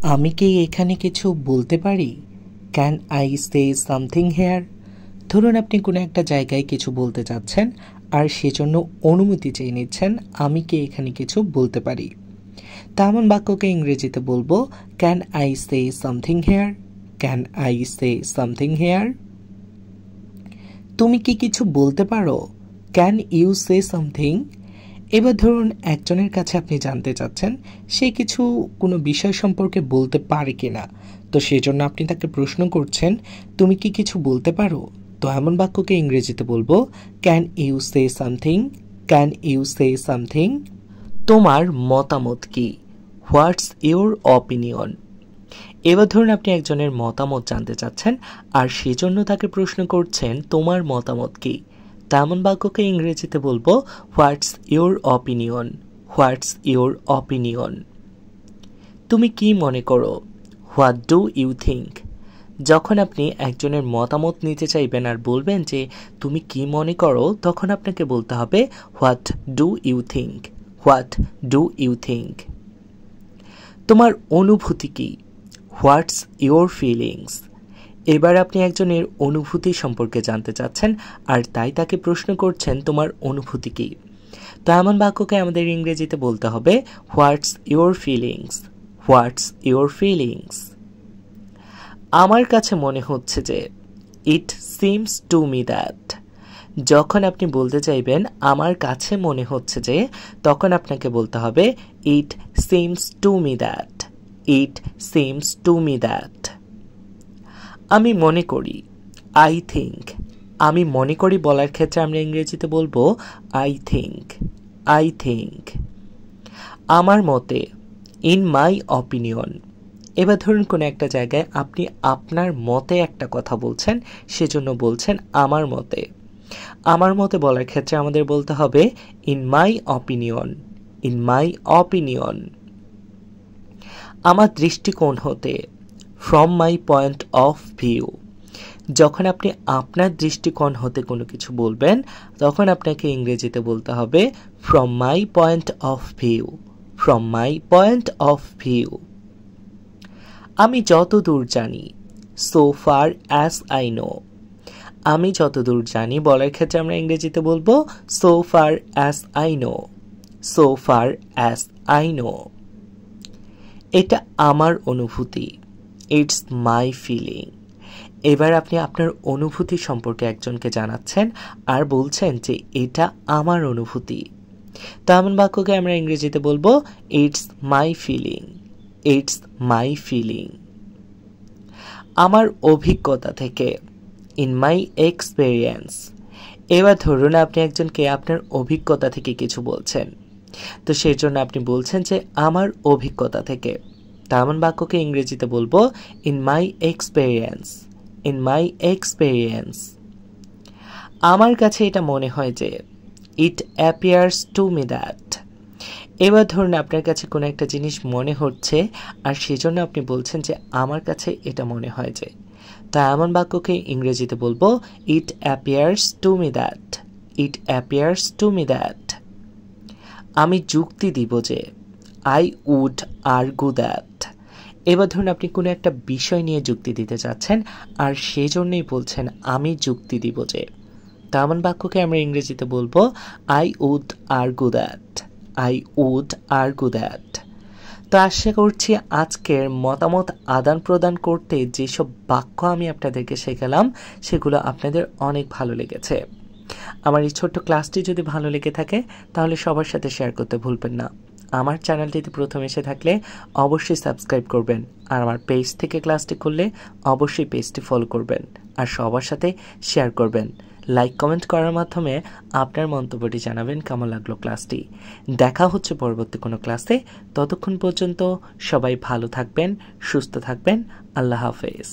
আমি কি এখানে কিছু বলতে পারি? Can I say something here? ধরুন আপনি কোনো একটা জায়গায় কিছু বলতে চাচ্ছেন আর সেজন্য অনুমতি চেয়ে নিচ্ছেন, আমি কি এখানে কিছু বলতে পারি? তেমন বাক্যকে ইংরেজিতে বলবো can I say something here? Can I say something here? তুমি কি কিছু বলতে পারো? Can you say something? এবার ধরুন একজনের কাছে আপনি জানতে চাচ্ছেন সে কোনো বিষয় সম্পর্কে বলতে পারে কিনা, তো সেজন্য আপনি তাকে প্রশ্ন করছেন তুমি কি কিছু বলতে পারো? তো এমন বাক্যকে ইংরেজিতে বলবো can you say something? Can you say something? তোমার মতামত কি? What's your opinion? এবার ধরুন আপনি একজনের মতামত জানতে চাচ্ছেন আর সেজন্য তাকে প্রশ্ন করছেন তোমার মতামত কি? তেমন বাক্যকে ইংরেজিতে বলবো what's your opinion? What's your opinion? তুমি কি মনে করো? What do you think? যখন আপনি একজনের মতামত নিতে চাইবেন আর বলবেন যে তুমি কি মনে করো, তখন আপনাকে বলতে হবে what do you think? What do you think? তোমার অনুভূতি কি? What's your feelings? এবার আপনি একজনের অনুভূতি সম্পর্কে জানতে চাচ্ছেন আর তাই তাকে প্রশ্ন করছেন তোমার অনুভূতি কি? তো এমন বাক্যকে আমাদের ইংরেজিতে বলতে হবে হোয়াটস your feelings? What's your feelings? আমার কাছে মনে হচ্ছে যে, it seems to me that. যখন আপনি বলতে চাইবেন আমার কাছে মনে হচ্ছে যে, তখন আপনাকে বলতে হবে it seems to me that. It seems to me that. আমি মনে করি, আই থিঙ্ক। আমি মনে করি বলার ক্ষেত্রে আমরা ইংরেজিতে বলবো আই থিঙ্ক। I think. আমার মতে, ইন মাই অপিনিয়ন। এবার ধরুন কোনো একটা জায়গায় আপনি আপনার মতে একটা কথা বলছেন, সেজন্য বলছেন আমার মতে। আমার মতে বলার ক্ষেত্রে আমাদের বলতে হবে in my opinion. In my opinion. আমার দৃষ্টিকোণ হতে, from my point of view. যখন আপনি আপনার দৃষ্টিকোণ হতে কোনো কিছু বলবেন, তখন আপনাকে ইংরেজিতে বলতে হবে from my point of view. From my point of view. আমি যতদূর জানি, so far as I know. আমি যতদূর জানি বলার ক্ষেত্রে আমরা ইংরেজিতে বলবো so far as I know. So far as I know. এটা আমার অনুভূতি, ইটস মাই ফিলিং। এবার আপনি আপনার অনুভূতি সম্পর্কে একজনকে জানাচ্ছেন আর বলছেন যে এটা আমার অনুভূতি। তো এমন বাক্যকে আমরা ইংরেজিতে বলবো it's my feeling. It's my feeling. আমার অভিজ্ঞতা থেকে, ইন মাই এক্সপেরিয়েন্স। এবার ধরুন আপনি একজনকে আপনার অভিজ্ঞতা থেকে কিছু বলছেন, তো সেই জন্য আপনি বলছেন যে আমার অভিজ্ঞতা থেকে। তেমন বাক্যকে ইংরেজিতে বলবো in my experience. In my experience. আমার কাছে এটা মনে হয় যে, it appears to me that. এবার ধরুন আপনার কাছে কোনো একটা জিনিস মনে হচ্ছে আর সেজন্য আপনি বলছেন যে আমার কাছে এটা মনে হয় যে। তা এমন বাক্যকে ইংরেজিতে বলবো it appears to me that. It appears to me that. আমি যুক্তি দিব যে, আই উড আর্গু দ্যাট। এবার ধরুন আপনি কোনো একটা বিষয় নিয়ে যুক্তি দিতে চাচ্ছেন আর সেজন্যই বলছেন আমি যুক্তি দিব যে। তেমন বাক্যকে আমরা ইংরেজিতে বলবো I would argue that. I would argue that. তো আশা করছি আজকের মতামত আদান প্রদান করতে যেসব বাক্য আমি আপনাদেরকে শেখালাম সেগুলো আপনাদের অনেক ভালো লেগেছে। আমার এই ছোট্ট ক্লাসটি যদি ভালো লেগে থাকে তাহলে সবার সাথে শেয়ার করতে ভুলবেন না। আমার চ্যানেলটিতে প্রথম এসে থাকলে অবশ্যই সাবস্ক্রাইব করবেন আর আমার পেজ থেকে ক্লাসটি করলে অবশ্যই পেজটি ফলো করবেন আর সবার সাথে শেয়ার করবেন। লাইক কমেন্ট করার মাধ্যমে আপনার মন্তব্যটি জানাবেন কেমন লাগলো ক্লাসটি। দেখা হচ্ছে পরবর্তী কোনো ক্লাসে। ততক্ষণ পর্যন্ত সবাই ভালো থাকবেন, সুস্থ থাকবেন। আল্লাহ হাফেজ।